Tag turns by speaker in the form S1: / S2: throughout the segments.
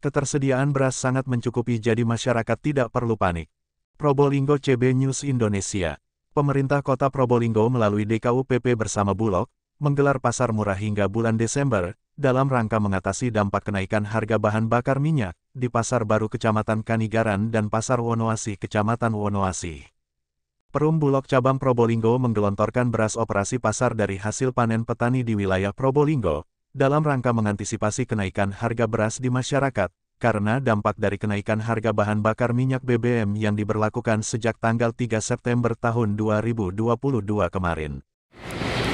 S1: Ketersediaan beras sangat mencukupi jadi masyarakat tidak perlu panik. Probolinggo CB News Indonesia. Pemerintah Kota Probolinggo melalui DKUPP bersama Bulog, menggelar pasar murah hingga bulan Desember, dalam rangka mengatasi dampak kenaikan harga bahan bakar minyak, di Pasar Baru Kecamatan Kanigaran dan Pasar Wonoasih Kecamatan Wonoasih. Perum Bulog Cabang Probolinggo menggelontorkan beras operasi pasar dari hasil panen petani di wilayah Probolinggo, dalam rangka mengantisipasi kenaikan harga beras di masyarakat, karena dampak dari kenaikan harga bahan bakar minyak BBM yang diberlakukan sejak tanggal 3 September tahun 2022 kemarin.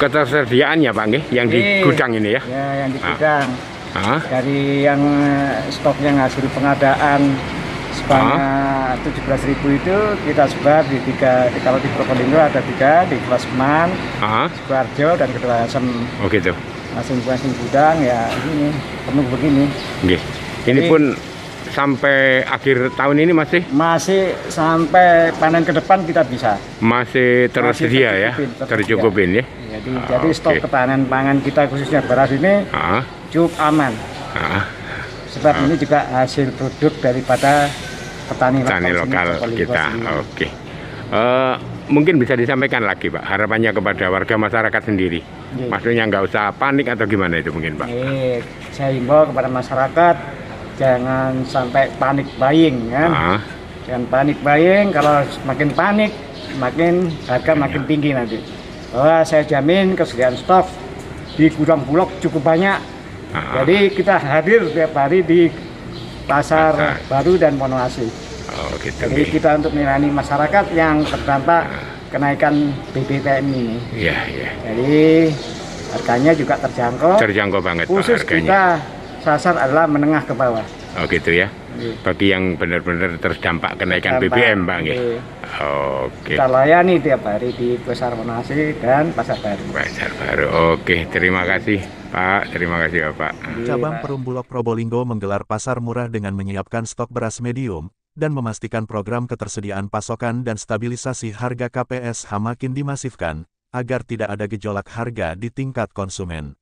S2: Ketersediaannya Pak, yang di gudang ini ya?
S3: Ya, yang di gudang. Dari yang stok yang hasil pengadaan sebanyak 17.000 itu kita sebar di kalau di Probolinggo ada 3, di Klasman, Sukoharjo, dan Kedawasem. Oh gitu. Masing-masing gudang ya ini penuh begini.
S2: Oke. Ini jadi, pun sampai akhir tahun ini masih sampai panen ke depan kita bisa. Masih tersedia tercukupin ya. Jadi stok ketahanan pangan kita khususnya beras ini cukup aman. Sebab ini juga hasil produk daripada petani lokal kita. Oke. Mungkin bisa disampaikan lagi Pak, harapannya kepada warga masyarakat sendiri. Maksudnya nggak usah panik atau gimana itu mungkin Pak?
S3: Saya himbau kepada masyarakat jangan sampai panik buying kan. Jangan panik buying, kalau semakin panik makin harga makin tinggi nanti. Bahwa saya jamin ketersediaan stok di gudang Bulog cukup banyak. Jadi kita hadir tiap hari di Pasar Baru dan Wonoasih. Gitu. Jadi kita untuk melayani masyarakat yang terdampak kenaikan BBM ini. Iya. Jadi harganya juga terjangkau. Terjangkau banget. Khusus Pak, kita sasar adalah menengah ke bawah. Oh gitu ya. Bagi yang benar-benar terdampak kenaikan BBM Pak. Oke. Kita layani tiap hari di Pasar Wonoasih dan Pasar Baru. Pasar Baru. Oke, terima kasih Pak. Terima kasih Bapak.
S1: Cabang Perum Bulog Probolinggo menggelar pasar murah dengan menyiapkan stok beras medium dan memastikan program ketersediaan pasokan dan stabilisasi harga KPSH makin dimasifkan, agar tidak ada gejolak harga di tingkat konsumen.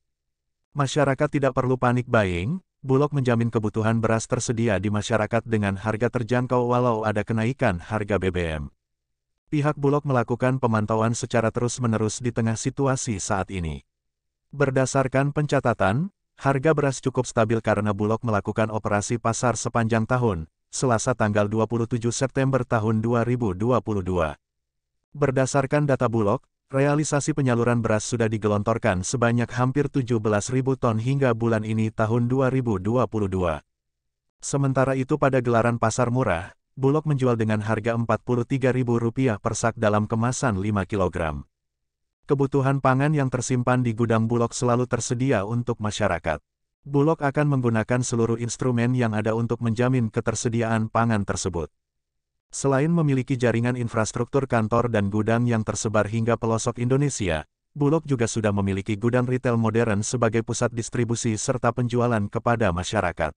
S1: Masyarakat tidak perlu panik buying, Bulog menjamin kebutuhan beras tersedia di masyarakat dengan harga terjangkau walau ada kenaikan harga BBM. Pihak Bulog melakukan pemantauan secara terus-menerus di tengah situasi saat ini. Berdasarkan pencatatan, harga beras cukup stabil karena Bulog melakukan operasi pasar sepanjang tahun, Selasa tanggal 27 September tahun 2022. Berdasarkan data Bulog, realisasi penyaluran beras sudah digelontorkan sebanyak hampir 17.000 ton hingga bulan ini tahun 2022. Sementara itu pada gelaran pasar murah, Bulog menjual dengan harga Rp43.000 per sak dalam kemasan 5 kg. Kebutuhan pangan yang tersimpan di gudang Bulog selalu tersedia untuk masyarakat. Bulog akan menggunakan seluruh instrumen yang ada untuk menjamin ketersediaan pangan tersebut. Selain memiliki jaringan infrastruktur kantor dan gudang yang tersebar hingga pelosok Indonesia, Bulog juga sudah memiliki gudang retail modern sebagai pusat distribusi serta penjualan kepada masyarakat.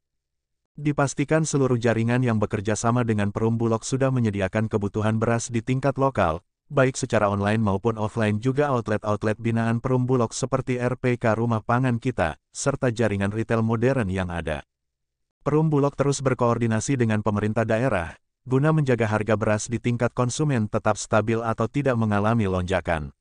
S1: Dipastikan seluruh jaringan yang bekerja sama dengan Perum Bulog sudah menyediakan kebutuhan beras di tingkat lokal, baik secara online maupun offline, juga outlet-outlet binaan Perum Bulog seperti RPK Rumah Pangan Kita, serta jaringan retail modern yang ada. Perum Bulog terus berkoordinasi dengan pemerintah daerah, guna menjaga harga beras di tingkat konsumen tetap stabil atau tidak mengalami lonjakan.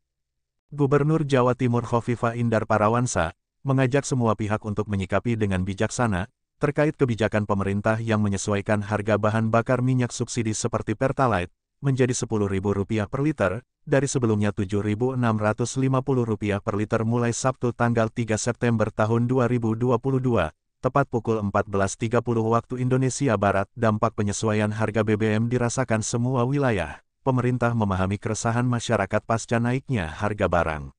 S1: Gubernur Jawa Timur Khofifah Indar Parawansa mengajak semua pihak untuk menyikapi dengan bijaksana terkait kebijakan pemerintah yang menyesuaikan harga bahan bakar minyak subsidi seperti Pertalite menjadi Rp10.000 per liter, dari sebelumnya Rp7.650 per liter mulai Sabtu tanggal 3 September tahun 2022, tepat pukul 14.30 waktu Indonesia Barat. Dampak penyesuaian harga BBM dirasakan semua wilayah. Pemerintah memahami keresahan masyarakat pasca naiknya harga barang.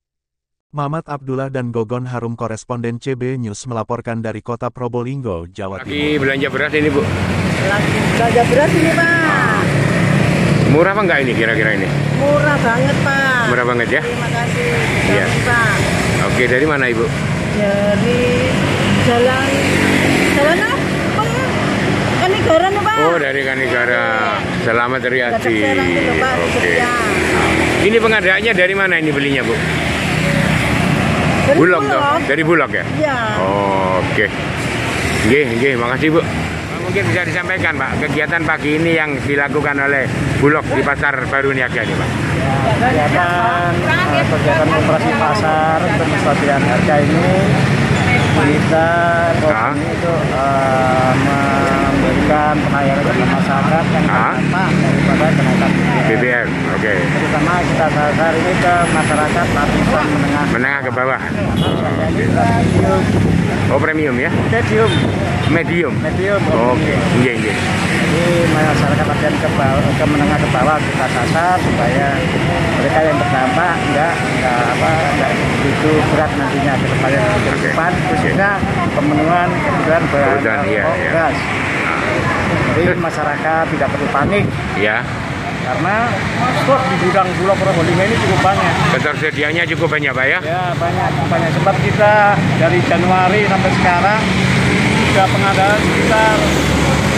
S1: Mamat Abdullah dan Gogon Harum, koresponden CB News melaporkan dari Kota Probolinggo, Jawa Timur.
S2: Lagi belanja beras ini Bu?
S4: Lagi belanja beras ini Pak.
S2: Murah apa enggak ini kira-kira ini?
S4: Murah banget Pak.
S2: Murah banget ya?
S4: Terima kasih.
S2: Iya
S4: Pak.
S2: Oke, dari mana Ibu?
S4: Dari jalan apa ya? Kanigaran Pak.
S2: Oh, dari Kanigaran. Selamat Riyadi. Oke. Ini pengadaannya dari mana ini belinya Bu?
S4: Dari
S2: Bulog toh? Dari Bulog ya?
S4: Iya.
S2: Oke. Nggih, makasih Bu. mungkin bisa disampaikan Pak, kegiatan pagi ini yang dilakukan oleh Bulog di Pasar Baru Niaga ini Pak?
S3: Kegiatan operasi pasar untuk penstabilan harga ini kita itu memberikan pelayanan kepada masyarakat yang terdampak daripada kenaikan
S2: BBM. Oke.
S3: Terutama kita sasar ini ke masyarakat lapisan
S2: menengah ke bawah. Oh, premium ya? Medium. Oke. Iya.
S3: Jadi masyarakat lapisan ke menengah ke bawah kita sasar supaya mereka yang terdampak enggak begitu berat nantinya ke depan khususnya pemenuhan kebutuhan gas. Jadi masyarakat tidak perlu panik.
S2: Ya.
S3: Karena stok di gudang Bulog Probolinggo ini cukup banyak.
S2: Ketersediaannya cukup banyak Pak ya?
S3: Ya banyak. Sebab kita dari Januari sampai sekarang sudah pengadaan sekitar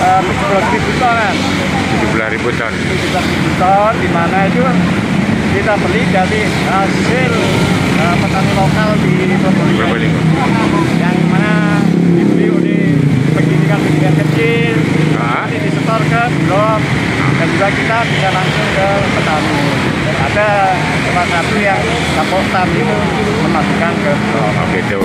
S3: 17.000 ton.
S2: 17.000 ton.
S3: 17.000 ton, di mana itu kita beli dari hasil petani lokal di Probolinggo. Yang mana dibeli oleh pendidikan kecil, nanti disetor ke Bulog, dan juga kita bisa langsung ke petani. Dan ada salah satu yang Kapotam itu memasukkan ke Bulog.
S2: Gitu.